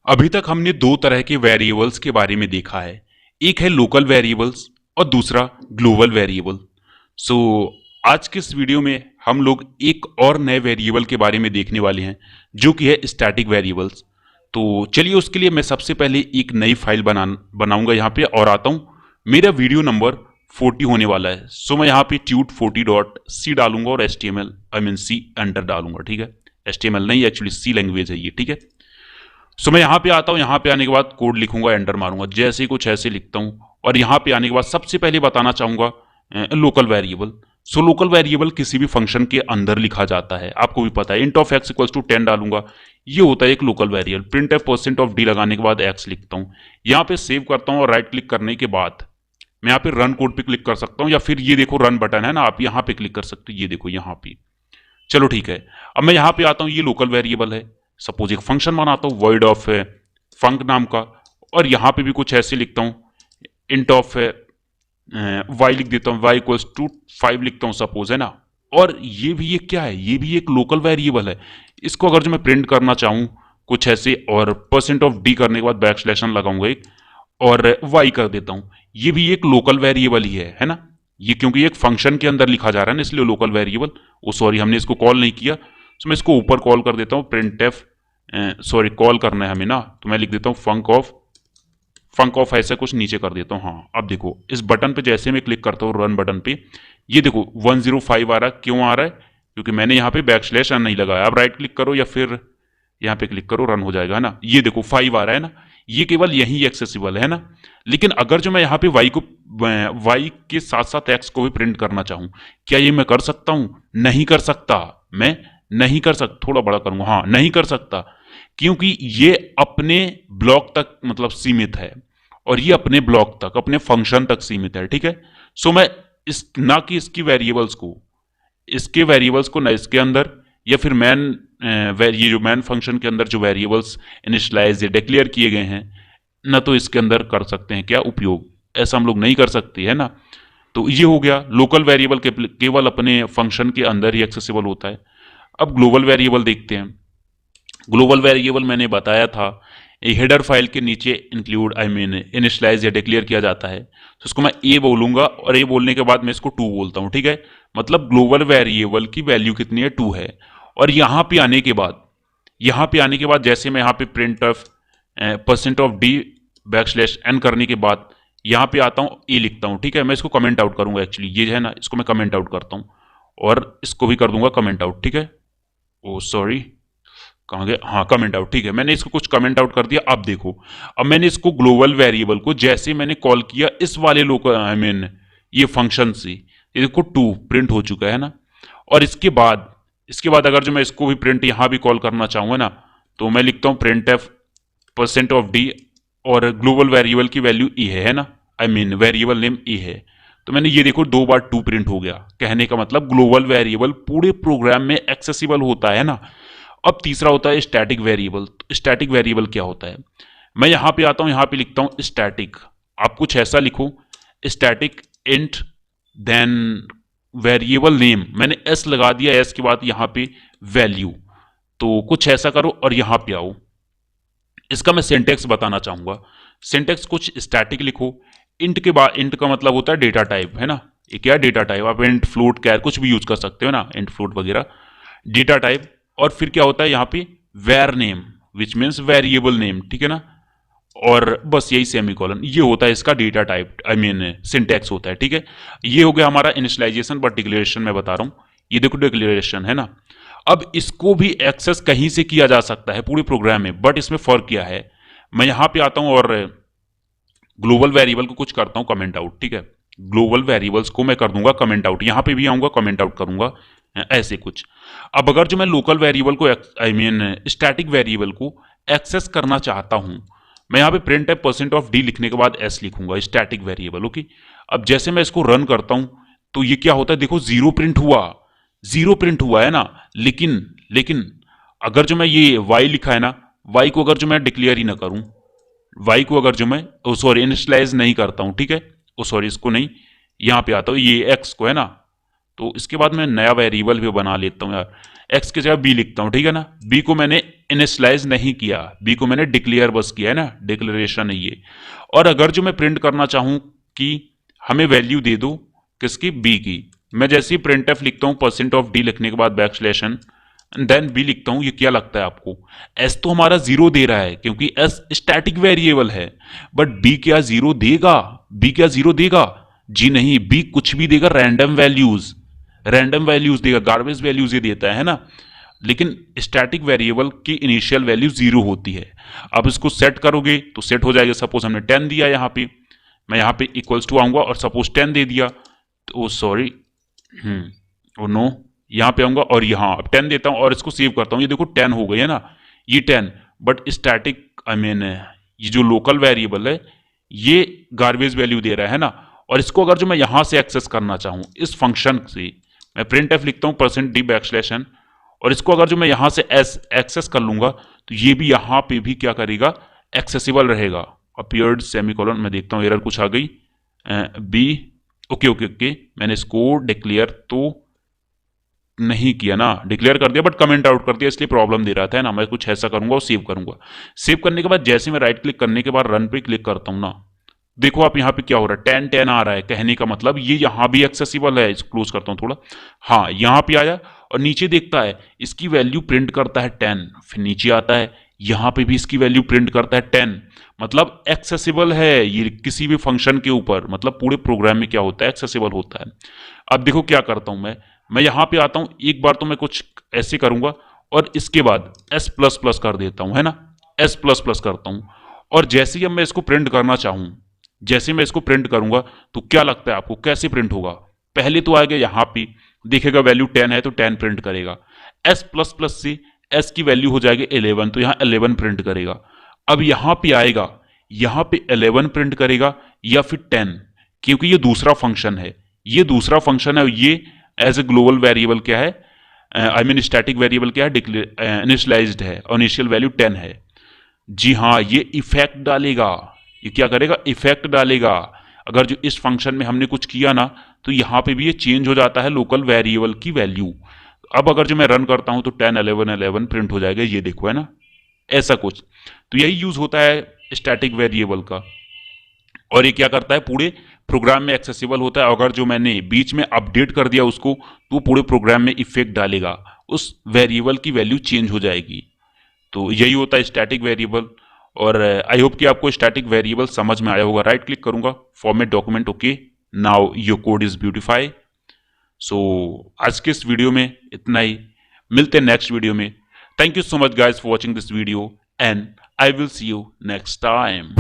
अभी तक हमने दो तरह के वेरिएबल्स के बारे में देखा है। एक है लोकल वेरिएबल्स और दूसरा ग्लोबल वेरिएबल। सो आज के इस वीडियो में हम लोग एक और नए वेरिएबल के बारे में देखने वाले हैं जो कि है स्टैटिक वेरिएबल्स। तो चलिए उसके लिए मैं सबसे पहले एक नई फाइल बनाऊंगा यहाँ पे और आता हूँ। मेरा वीडियो नंबर 40 होने वाला है। सो मैं यहाँ पे tut40.c डालूंगा और HTML सी एंटर डालूंगा। ठीक है, HTML नहीं, एक्चुअली सी लैंग्वेज है ये। ठीक है, सो मैं यहाँ पे आता हूँ। यहाँ पे आने के बाद कोड लिखूंगा, एंटर मारूंगा, जैसे कुछ ऐसे लिखता हूँ। और यहाँ पे आने के बाद सबसे पहले बताना चाहूंगा local variable. So local variable किसी भी फंक्शन के अंदर लिखा जाता है, आपको भी पता है। Int of x equals to 10 डालूंगा, ये होता है एक local variable. Printf percent of d लगाने के बाद एक्स लिखता हूँ, यहाँ पे सेव करता हूँ और राइट क्लिक करने के बाद मैं यहाँ पे रन कोड पे क्लिक कर सकता हूँ, या फिर ये देखो रन बटन है ना, आप यहाँ पे क्लिक कर सकते हो, ये देखो यहाँ पे। चलो ठीक है, अब मैं यहाँ पे आता हूँ। ये लोकल वेरिएबल है। सपोज एक फंक्शन बनाता हूँ वॉइड ऑफ फंक नाम का, और यहाँ पे भी कुछ ऐसे लिखता हूँ, इंट ऑफ वाई लिख देता हूँ, वाई इक्वल्स टू 5 लिखता हूँ सपोज, है ना। और ये भी एक क्या है, ये भी एक लोकल वेरिएबल है। इसको अगर जो मैं प्रिंट करना चाहूँ कुछ ऐसे, और परसेंट ऑफ डी करने के बाद बैक स्लैशन लगाऊंगा एक, और वाई कर देता हूँ, ये भी एक लोकल वेरिएबल ही है ना। ये क्योंकि एक फंक्शन के अंदर लिखा जा रहा है ना, इसलिए लोकल वेरिएबल। ओ सॉरी, हमने इसको कॉल नहीं किया, तो मैं इसको ऊपर कॉल कर देता हूँ। प्रिंट एफ सॉरी, कॉल करना है हमें ना, तो मैं लिख देता हूँ फंक ऑफ ऐसा कुछ नीचे कर देता हूँ। हाँ, अब देखो इस बटन पे जैसे मैं क्लिक करता हूँ रन बटन पे, ये देखो 105 आ रहा है। क्यों आ रहा है? क्योंकि मैंने यहाँ पे बैक स्लैश नहीं लगाया। अब राइट क्लिक करो या फिर यहाँ पे क्लिक करो, रन हो जाएगा, है ना। ये देखो 5 आ रहा है ना, ये केवल यही एक्सेसिबल है ना। लेकिन अगर जो मैं यहाँ पे वाई के साथ साथ एक्स को भी प्रिंट करना चाहूँ, क्या ये मैं कर सकता हूँ? नहीं कर सकता। मैं नहीं कर सकता, थोड़ा बड़ा करूंगा, हाँ नहीं कर सकता, क्योंकि ये अपने ब्लॉक तक मतलब सीमित है, और ये अपने ब्लॉक तक, अपने फंक्शन तक सीमित है। ठीक है, सो मैं इस ना कि इसकी वेरिएबल्स को, इसके वेरिएबल्स को ना इसके अंदर, या फिर ये जो मैन फंक्शन के अंदर जो वेरिएबल्स इनिशियलाइज या डिक्लेयर किए गए हैं, ना तो इसके अंदर कर सकते हैं क्या उपयोग। ऐसा हम लोग नहीं कर सकते, है ना। तो ये हो गया लोकल वेरिएबल, केवल अपने फंक्शन के अंदर ही एक्सेसिबल होता है। अब ग्लोबल वेरिएबल देखते हैं। ग्लोबल वेरिएबल मैंने बताया था, हेडर फाइल के नीचे इंक्लूड इनिशियलाइज या डिक्लेयर किया जाता है। तो इसको मैं ए बोलूंगा, और ए बोलने के बाद मैं इसको 2 बोलता हूं। ठीक है, मतलब ग्लोबल वेरिएबल की वैल्यू कितनी है? 2 है। और यहां पे आने के बाद जैसे मैं यहाँ पे print of percent of d backslash n करने के बाद यहाँ पे आता हूँ, ए लिखता हूँ। ठीक है, मैं इसको कमेंट आउट करूंगा, एक्चुअली ये है ना, इसको मैं कमेंट आउट करता हूँ, और इसको भी कर दूंगा कमेंट आउट। ठीक है, ओ सॉरी, कहाँ गया? हाँ, कमेंट आउट। ठीक है, मैंने इसको कुछ कमेंट आउट कर दिया। अब देखो, अब मैंने इसको ग्लोबल वेरिएबल को जैसे मैंने कॉल किया इस वाले लोकल ये फंक्शन से, ये देखो 2 प्रिंट हो चुका है ना। और इसके बाद अगर जो मैं इसको भी प्रिंट यहां भी कॉल करना चाहूंगा ना, तो मैं लिखता हूं print F percent of D, और ग्लोबल वेरिएबल की वैल्यू ई है ना, वेरिएबल नेम ई है। तो मैंने ये देखो 2 बार 2 प्रिंट हो गया। कहने का मतलब ग्लोबल वेरिएबल पूरे प्रोग्राम में एक्सेसिबल होता है ना। अब तीसरा होता है स्टैटिक वेरिएबल। स्टैटिक वेरिएबल क्या होता है? मैं यहां पे आता हूं, यहां पे लिखता हूं स्टैटिक। आप कुछ ऐसा लिखो, static int then variable name, मैंने एस लगा दिया, एस के बाद यहां पे वैल्यू। तो कुछ ऐसा करो और यहां पे आओ। इसका मैं सिंटेक्स बताना चाहूंगा। सिंटेक्स कुछ स्टैटिक लिखो। इंट के बाद, इंट का मतलब होता है डेटा टाइप, है ना। ये क्या डेटा टाइप? आप इंट, फ्लोट, कैर कुछ भी यूज कर सकते हो ना, इंट, फ्लोट वगैरह, डेटा टाइप। और फिर क्या होता है यहाँ पे var name, which means variable name. ठीक है ना, और बस यही सेमीकोलन, ये होता है इसका डेटा टाइप, सिंटेक्स होता है। ठीक है, ये हो गया हमारा इनिशियलाइजेशन। बट डिक्लेरेशन मैं बता रहा हूं, ये देखो डिक्लेरेशन है ना। अब इसको भी एक्सेस कहीं से किया जा सकता है पूरे प्रोग्राम में, बट इसमें फर्क क्या है? मैं यहां पे आता हूं और ग्लोबल वेरिएबल को कुछ करता हूं कमेंट आउट। ठीक है, ग्लोबल वेरिएबल्स को मैं कर दूंगा कमेंट आउट, यहां पे भी आऊंगा कमेंट आउट करूंगा, ऐसे कुछ। अब अगर जो मैं लोकल वेरिएबल को स्टैटिक वेरिएबल को एक्सेस करना चाहता हूं, मैं यहां पे प्रिंट है परसेंट ऑफ डी लिखने के बाद एस लिखूंगा, स्टैटिक वेरिएबल। ओके, अब जैसे मैं इसको रन करता हूं तो ये क्या होता है? देखो 0 प्रिंट हुआ है ना। लेकिन अगर जो मैं ये वाई लिखा है ना, वाई को अगर जो मैं डिक्लेयर ही ना करूं, वाई को अगर जो मैं इनिशियलाइज नहीं करता हूं, ठीक है, इसको नहीं, यहां पे आता हूं, ये एक्स को है ना, तो इसके बाद मैं नया वेरिएबल भी बना लेता हूँ यार, एक्स की जगह बी लिखता हूँ, ठीक है ना। बी को मैंने इनिशियलाइज नहीं किया, बी को मैंने डिक्लेयर बस किया है ना, डिक्लेरेशन है ये। और अगर जो मैं प्रिंट करना चाहूँ कि हमें वैल्यू दे दो किसकी, बी की, मैं जैसे ही प्रिंट एफ लिखता हूँ परसेंट ऑफ डी लिखने के बाद बैकस्लैशन देन बी लिखता हूँ, ये क्या लगता है आपको, एस तो हमारा जीरो दे रहा है क्योंकि एस स्टैटिक वेरिएबल है, बट बी क्या जीरो देगा, बी क्या जीरो देगा, जी नहीं, बी कुछ भी देगा, रैंडम वैल्यूज, रैंडम वैल्यूज देगा, गार्बेज वैल्यूज ये देता है ना। लेकिन स्टैटिक वेरिएबल की इनिशियल वैल्यू जीरो होती है। अब इसको सेट करोगे तो सेट हो जाएगा, सपोज हमने 10 दिया यहाँ पे, मैं यहाँ पे इक्वल्स टू आऊंगा और सपोज 10 दे दिया, तो सॉरी ओ नो, यहाँ पे आऊंगा और यहाँ अब 10 देता हूँ और इसको सेव करता हूँ, ये देखो 10 हो गई है ना, ये 10, बट स्टैटिक आई मीन ये जो लोकल वेरिएबल है ये गार्बेज वैल्यू दे रहा है ना। और इसको अगर जो मैं यहाँ से एक्सेस करना चाहूँ इस फंक्शन से, मैं प्रिंट एफ लिखता हूँ परसेंट डी बैकस्लैशन, और इसको अगर जो मैं यहाँ से एक्सेस कर लूंगा तो ये भी यहाँ पे भी क्या करेगा, एक्सेसिबल रहेगा। अपीयर्ड सेमीकोलन, मैं देखता हूँ एरर कुछ आ गई, बी ओके ओके ओके, मैंने इसको डिक्लेयर तो नहीं किया ना, डिक्लेयर कर दिया बट कमेंट आउट कर दिया, इसलिए प्रॉब्लम दे रहा था ना। मैं कुछ ऐसा करूंगा और सेव करूंगा, सेव करने के बाद जैसे मैं राइट क्लिक करने के बाद रन पे क्लिक करता हूं ना, देखो आप यहाँ पे क्या हो रहा है, 10 10 आ रहा है, कहने का मतलब ये यहाँ भी एक्सेसिबल है। इसको क्लोज करता हूँ थोड़ा, हाँ यहाँ पे आया और नीचे देखता है इसकी वैल्यू प्रिंट करता है 10, फिर नीचे आता है यहाँ पे भी इसकी वैल्यू प्रिंट करता है 10, मतलब एक्सेसिबल है ये किसी भी फंक्शन के ऊपर, मतलब पूरे प्रोग्राम में क्या होता है, एक्सेसिबल होता है। अब देखो क्या करता हूं मैं यहाँ पे आता हूं, एक बार तो मैं कुछ ऐसे करूंगा और इसके बाद एस प्लस प्लस कर देता हूं, है ना, एस प्लस प्लस करता हूं, और जैसे ही अब मैं इसको प्रिंट करना चाहूं, जैसे मैं इसको प्रिंट करूंगा तो क्या लगता है आपको कैसे प्रिंट होगा, पहले तो आएगा यहाँ पे देखेगा वैल्यू 10 है तो 10 प्रिंट करेगा, एस प्लस प्लस से एस की वैल्यू हो जाएगी 11 तो यहाँ 11 प्रिंट करेगा। अब यहाँ पे आएगा, यहाँ पे 11 प्रिंट करेगा या फिर 10, क्योंकि ये दूसरा फंक्शन है, ये दूसरा फंक्शन है, ये एज ए ग्लोबल वेरिएबल क्या है, आई मीन स्टैटिक वेरिएबल क्या है, इनिशियलाइज्ड है और इनिशियल वैल्यू 10 है। जी हाँ, ये इफेक्ट डालेगा, ये क्या करेगा, इफेक्ट डालेगा। अगर जो इस फंक्शन में हमने कुछ किया ना तो यहाँ पे भी ये चेंज हो जाता है लोकल वेरिएबल की वैल्यू। अब अगर जो मैं रन करता हूं तो 10 11 11 प्रिंट हो जाएगा, ये देखो है ना, ऐसा कुछ। तो यही यूज होता है स्टैटिक वेरिएबल का, और ये क्या करता है पूरे प्रोग्राम में एक्सेसिबल होता है। अगर जो मैंने बीच में अपडेट कर दिया उसको तो पूरे प्रोग्राम में इफेक्ट डालेगा, उस वेरिएबल की वैल्यू चेंज हो जाएगी। तो यही होता है स्टैटिक वेरिएबल। और आई होप कि आपको स्टैटिक वेरिएबल समझ में आया होगा। राइट क्लिक करूंगा, format document, okay, now your code is beautify. So आज के इस वीडियो में इतना ही, मिलते हैं नेक्स्ट वीडियो में। Thank you so much guys for watching this video and I will see you next time.